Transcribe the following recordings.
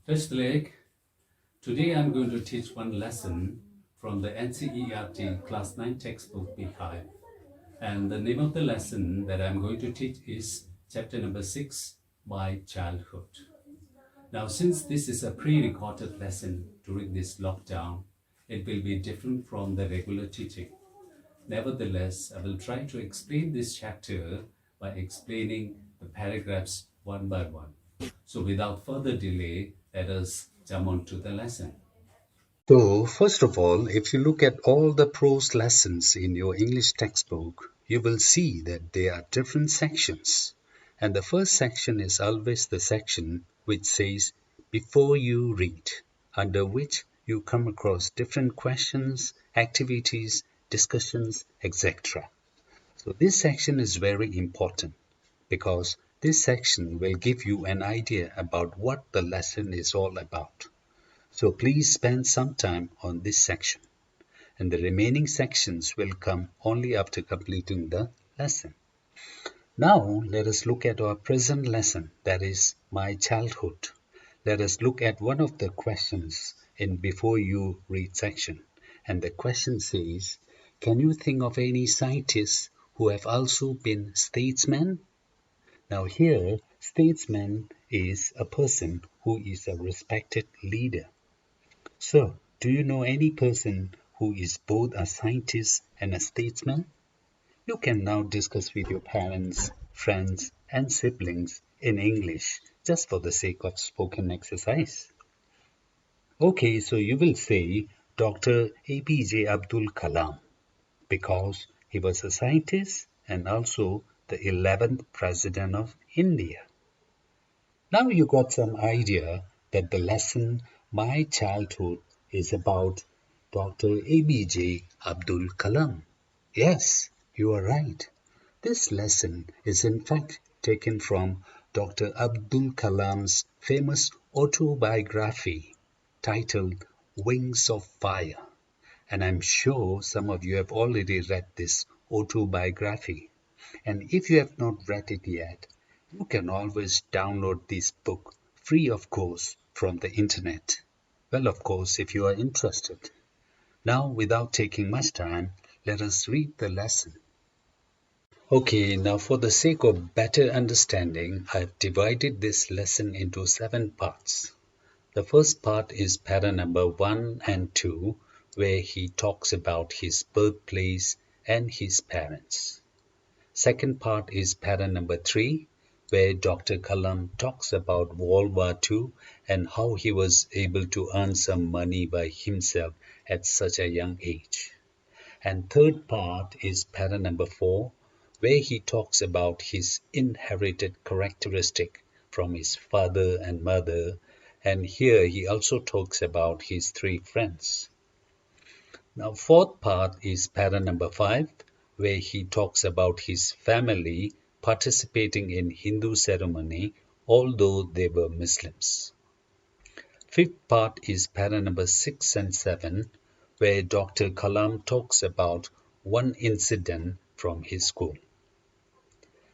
First leg, today I'm going to teach one lesson from the NCERT Class 9 textbook Beehive. And the name of the lesson that I'm going to teach is chapter number 6, My Childhood. Now, since this is a pre-recorded lesson during this lockdown, it will be different from the regular teaching. Nevertheless, I will try to explain this chapter by explaining the paragraphs one by one. So without further delay, let us jump on to the lesson. So, first of all, if you look at all the prose lessons in your English textbook, you will see that there are different sections. And the first section is always the section which says, before you read, under which you come across different questions, activities, discussions, etc. So this section is very important because this section will give you an idea about what the lesson is all about. So please spend some time on this section, and the remaining sections will come only after completing the lesson. Now let us look at our present lesson, that is my childhood. Let us look at one of the questions in before you read section. And the question says, can you think of any scientists who have also been statesmen? Now here, statesman is a person who is a respected leader. So, do you know any person who is both a scientist and a statesman? You can now discuss with your parents, friends, and siblings in English just for the sake of spoken exercise. Okay, so you will say Dr. APJ Abdul Kalam because he was a scientist and also the 11th President of India. Now you got some idea that the lesson My Childhood is about Dr. APJ Abdul Kalam. Yes, you are right. This lesson is in fact taken from Dr. Abdul Kalam's famous autobiography titled Wings of Fire. And I'm sure some of you have already read this autobiography. And if you have not read it yet, you can always download this book free of course from the internet. Well, of course, if you are interested. Now, without taking much time, let us read the lesson. Okay, now for the sake of better understanding, I've divided this lesson into 7 parts. The first part is para number 1 and 2, where he talks about his birthplace and his parents. Second part is para number 3, where Dr. Kalam talks about World War II and how he was able to earn some money by himself at such a young age. And third part is para number 4, where he talks about his inherited characteristic from his father and mother, and here he also talks about his 3 friends. Now fourth part is para number 5, where he talks about his family participating in Hindu ceremony, although they were Muslims. Fifth part is para number 6 and 7, where Dr. Kalam talks about one incident from his school.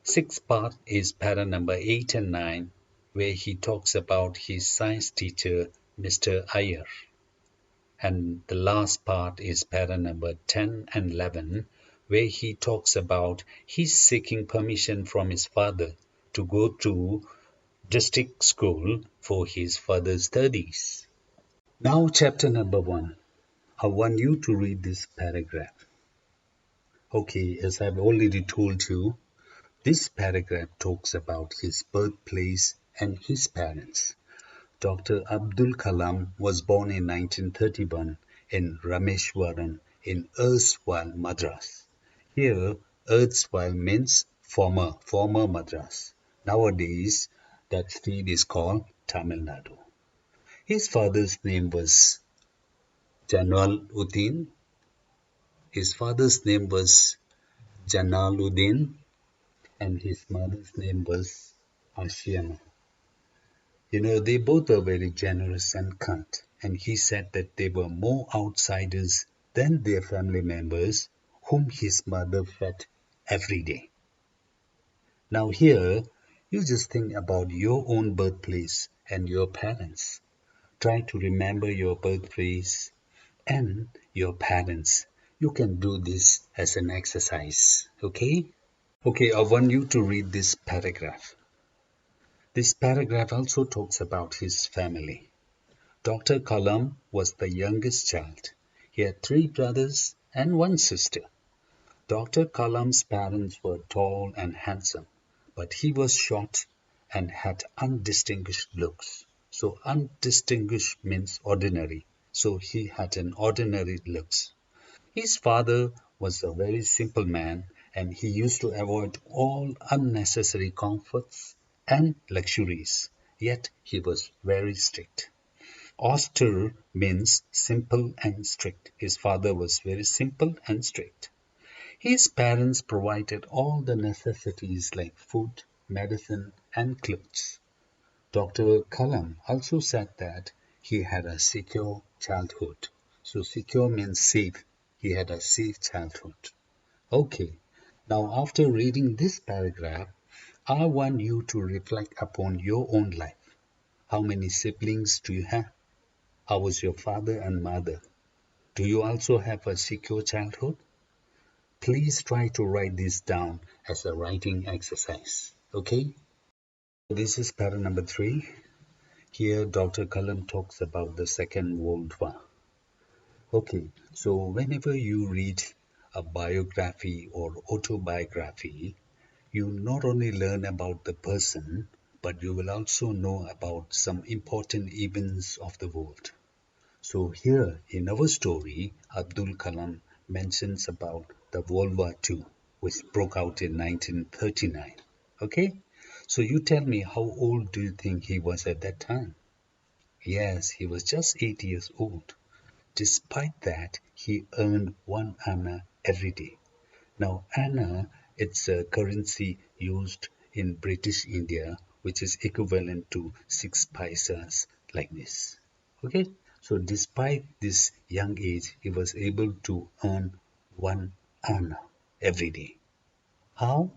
Sixth part is para number 8 and 9, where he talks about his science teacher, Mr. Iyer. And the last part is para number 10 and 11, where he talks about his seeking permission from his father to go to district school for his further studies. Now chapter number 1. I want you to read this paragraph. Okay, as I've already told you, this paragraph talks about his birthplace and his parents. Dr. Abdul Kalam was born in 1931 in Rameshwaram in erstwhile Madras. Here, erstwhile means former Madras. Nowadays, that state is called Tamil Nadu. His father's name was Jalaluddin. His father's name was Jalaluddin, and his mother's name was Ashiana. You know, they both were very generous and kind, and he said that they were more outsiders than their family members, whom his mother fed every day. Now here, you just think about your own birthplace and your parents. Try to remember your birthplace and your parents. You can do this as an exercise, okay? Okay, I want you to read this paragraph. This paragraph also talks about his family. Dr. Kalam was the youngest child. He had 3 brothers and 1 sister. Dr. Kalam's parents were tall and handsome, but he was short and had undistinguished looks. So undistinguished means ordinary. So he had an ordinary looks. His father was a very simple man, and he used to avoid all unnecessary comforts and luxuries. Yet he was very strict. Austere means simple and strict. His father was very simple and strict. His parents provided all the necessities like food, medicine, and clothes. Dr. Kalam also said that he had a secure childhood. So secure means safe. He had a safe childhood. Okay, now after reading this paragraph, I want you to reflect upon your own life. How many siblings do you have? How was your father and mother? Do you also have a secure childhood? Please try to write this down as a writing exercise. Okay? This is para number 3. Here Dr. Kalam talks about the Second World War. Okay, so whenever you read a biography or autobiography, you not only learn about the person, but you will also know about some important events of the world. So here in our story, Abdul Kalam mentions about the World War II, which broke out in 1939. Okay? So you tell me, how old do you think he was at that time? Yes, he was just 8 years old. Despite that, he earned 1 anna every day. Now, anna, it's a currency used in British India, which is equivalent to 6 paisas, like this. Okay, so despite this young age, he was able to earn 1 anna every day. How?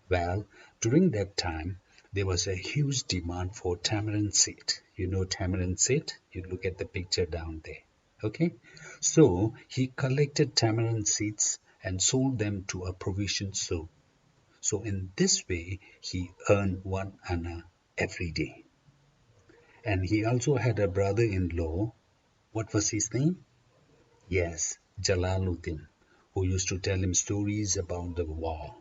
Well, during that time, there was a huge demand for tamarind seed. You know tamarind seed? You look at the picture down there. Okay, so he collected tamarind seeds and sold them to a provision store. So in this way, he earned 1 anna every day. And he also had a brother-in-law. What was his name? Yes, Jalaluddin, who used to tell him stories about the war.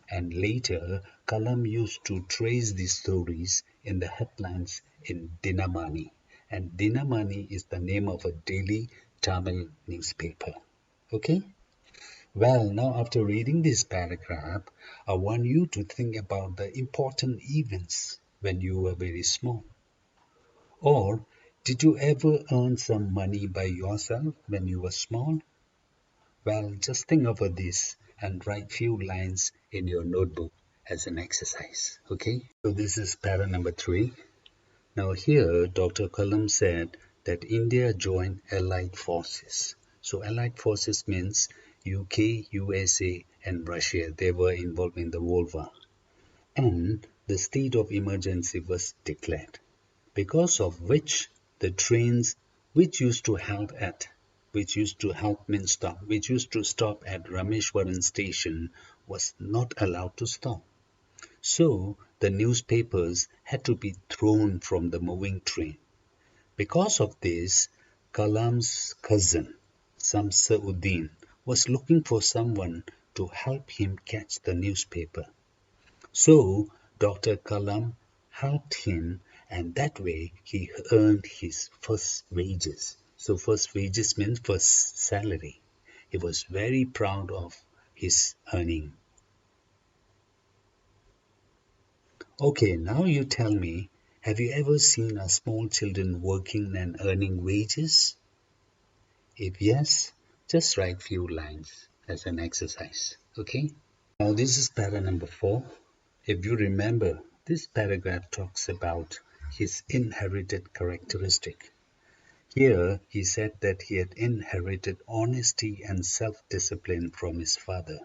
And later, Kalam used to trace these stories in the headlines in Dinamani. And Dinamani is the name of a daily Tamil newspaper. Okay? Well, now after reading this paragraph, I want you to think about the important events when you were very small. Or did you ever earn some money by yourself when you were small? Well, just think over this and write few lines in your notebook as an exercise. Okay? So this is para number 3. Now here Dr. Kalam said that India joined Allied forces. So Allied forces means UK, USA and Russia. They were involved in the World War. And the state of emergency was declared, because of which the trains which used to halt at which used to halt means stop, which used to stop at Rameshwaran station was not allowed to stop. So the newspapers had to be thrown from the moving train. Because of this, Kalam's cousin, Samsuddin, was looking for someone to help him catch the newspaper. So Dr. Kalam helped him, and that way he earned his first wages. So first wages means first salary. He was very proud of his earning. Okay, now you tell me, have you ever seen a small children working and earning wages? If yes, just write few lines as an exercise. Okay? Now this is para number 4. If you remember, this paragraph talks about his inherited characteristic. Here he said that he had inherited honesty and self-discipline from his father,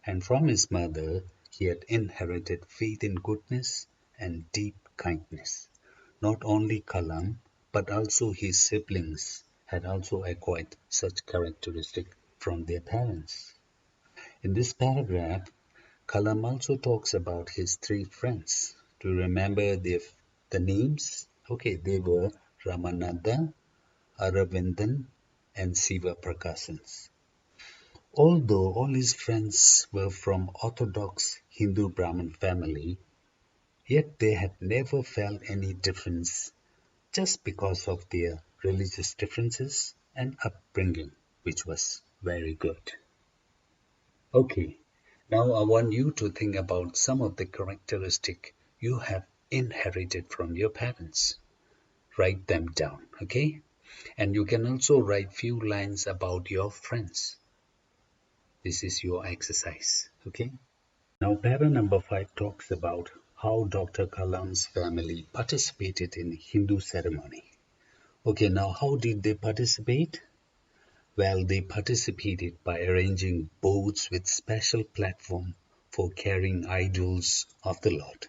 and from his mother he had inherited faith in goodness and deep kindness. Not only Kalam, but also his siblings had also acquired such characteristics from their parents. In this paragraph, Kalam also talks about his three friends. Do you remember the names? Okay, they were Ramananda, Aravindan, and Siva Prakashan. Although all his friends were from orthodox Hindu Brahmin family, yet they had never felt any difference just because of their religious differences and upbringing, which was very good. Okay, now I want you to think about some of the characteristics you have inherited from your parents. Write them down, okay? And you can also write few lines about your friends. This is your exercise, okay? Now, para number 5 talks about how Dr. Kalam's family participated in Hindu ceremony. Okay, now how did they participate? Well, they participated by arranging boats with special platform for carrying idols of the Lord.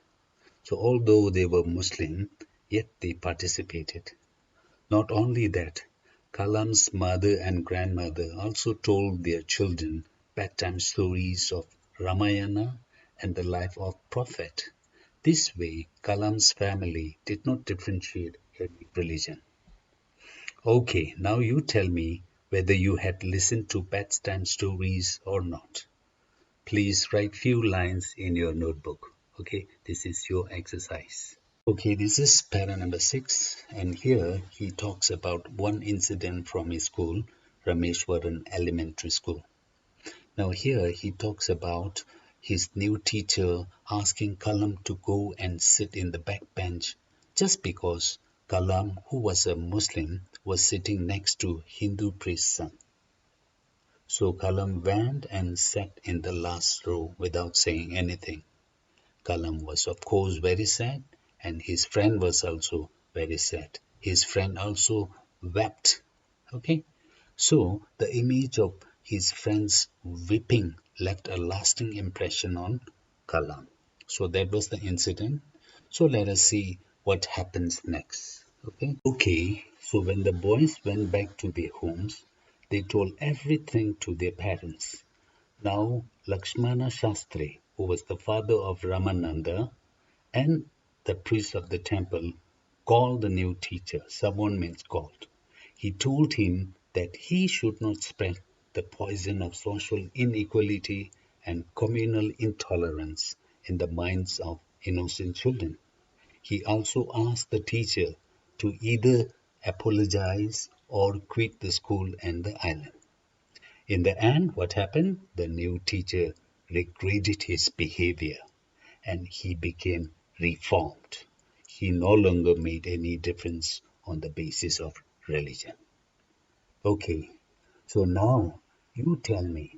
So although they were Muslim, yet they participated. Not only that, Kalam's mother and grandmother also told their children bedtime stories of Ramayana and the life of Prophet. This way, Kalam's family did not differentiate any religion. Okay, now you tell me whether you had listened to bedtime stories or not. Please write few lines in your notebook. Okay, this is your exercise. Okay, this is para number 6, and here he talks about one incident from his school, Rameshwaran Elementary School. Now here he talks about his new teacher asking Kalam to go and sit in the back bench just because Kalam, who was a Muslim, was sitting next to Hindu priest's son. So Kalam went and sat in the last row without saying anything. Kalam was of course very sad, and his friend was also very sad. His friend also wept. Okay, so the image of his friends weeping left a lasting impression on Kalam. So that was the incident. So let us see what happens next. Okay, so when the boys went back to their homes, they told everything to their parents. Now Lakshmana Shastri, who was the father of Ramananda and the priest of the temple, called the new teacher. Someone means called. He told him that he should not spread the poison of social inequality and communal intolerance in the minds of innocent children. He also asked the teacher to either apologize or quit the school and the island. In the end, what happened? The new teacher regretted his behavior and he became reformed. He no longer made any difference on the basis of religion. Okay, so now you tell me,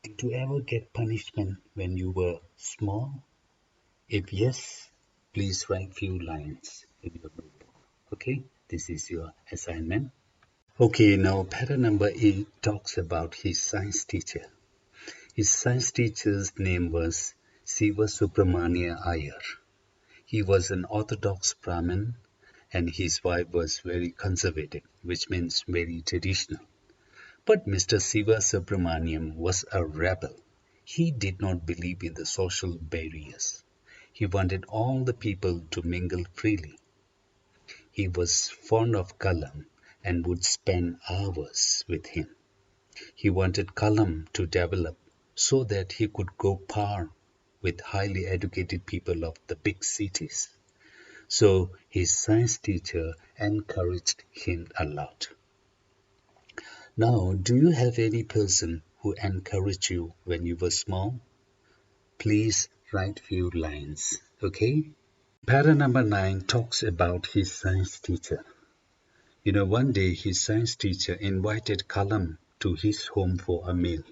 did you ever get punishment when you were small? If yes, please write few lines in your notebook. Okay, this is your assignment. Okay, now para number 8 talks about his science teacher. His science teacher's name was Siva Subramania Iyer. He was an orthodox Brahmin and his wife was very conservative, which means very traditional. But Mr. Siva Subramaniam was a rebel. He did not believe in the social barriers. He wanted all the people to mingle freely. He was fond of Kalam and would spend hours with him. He wanted Kalam to develop so that he could go par with highly educated people of the big cities. So his science teacher encouraged him a lot. Now, do you have any person who encouraged you when you were small? Please write few lines, okay? Para number 9 talks about his science teacher. One day his science teacher invited Kalam to his home for a meal.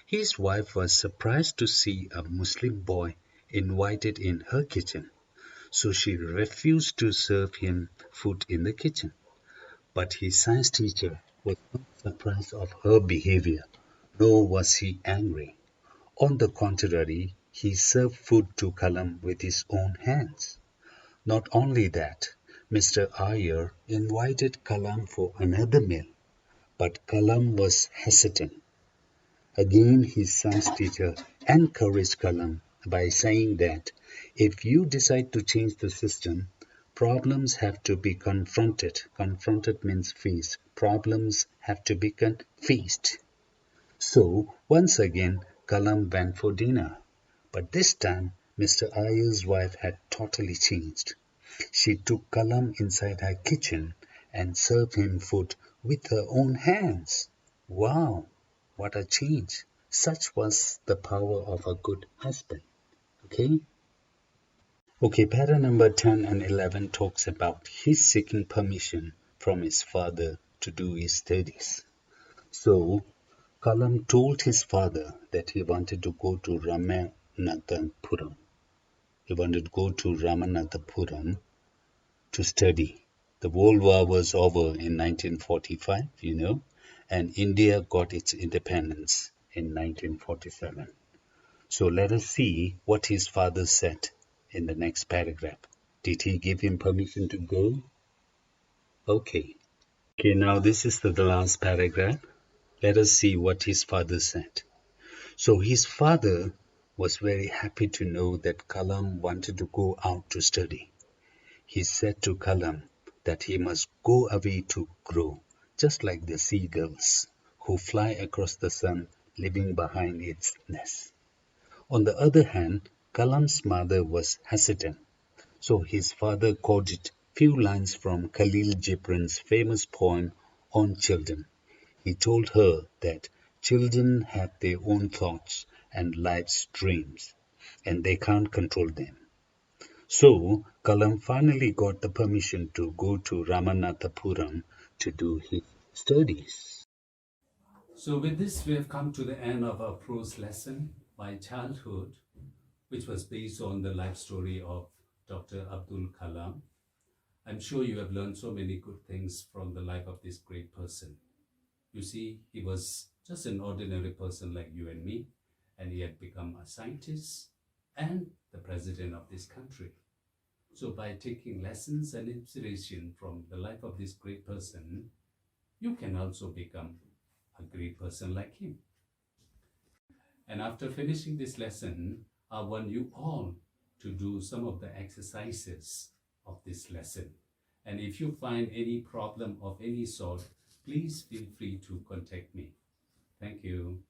His wife was surprised to see a Muslim boy invited in her kitchen, so she refused to serve him food in the kitchen. But his science teacher was not surprised of her behavior, nor was he angry. On the contrary, he served food to Kalam with his own hands. Not only that, Mr. Iyer invited Kalam for another meal, but Kalam was hesitant. Again, his science teacher encouraged Kalam by saying that if you decide to change the system, problems have to be confronted. Confronted means faced. Problems have to be faced. So, once again, Kalam went for dinner. But this time, Mr. Iyer's wife had totally changed. She took Kalam inside her kitchen and served him food with her own hands. Wow, what a change! Such was the power of a good husband. Okay? Okay, para number 10 and 11 talks about his seeking permission from his father to do his studies. So, Kalam told his father that he wanted to go to Ramanathapuram. He wanted to go to Ramanathapuram to study. The World War was over in 1945, and India got its independence in 1947. So let us see what his father said in the next paragraph. Did he give him permission to go? Okay. Okay, now this is the last paragraph. Let us see what his father said. So his father was very happy to know that Kalam wanted to go out to study. He said to Kalam that he must go away to grow, just like the seagulls who fly across the sun, leaving behind its nest. On the other hand, Kalam's mother was hesitant, so his father quoted few lines from Khalil Gibran's famous poem on children. He told her that children have their own thoughts and life's dreams, and they can't control them. So, Kalam finally got the permission to go to Ramanathapuram to do his studies. So with this, we have come to the end of our prose lesson, My Childhood, which was based on the life story of Dr. Abdul Kalam. I'm sure you have learned so many good things from the life of this great person. You see, he was just an ordinary person like you and me, and he had become a scientist and the president of this country. So by taking lessons and inspiration from the life of this great person, you can also become a great person like him. And after finishing this lesson, I want you all to do some of the exercises of this lesson. And if you find any problem of any sort, please feel free to contact me. Thank you.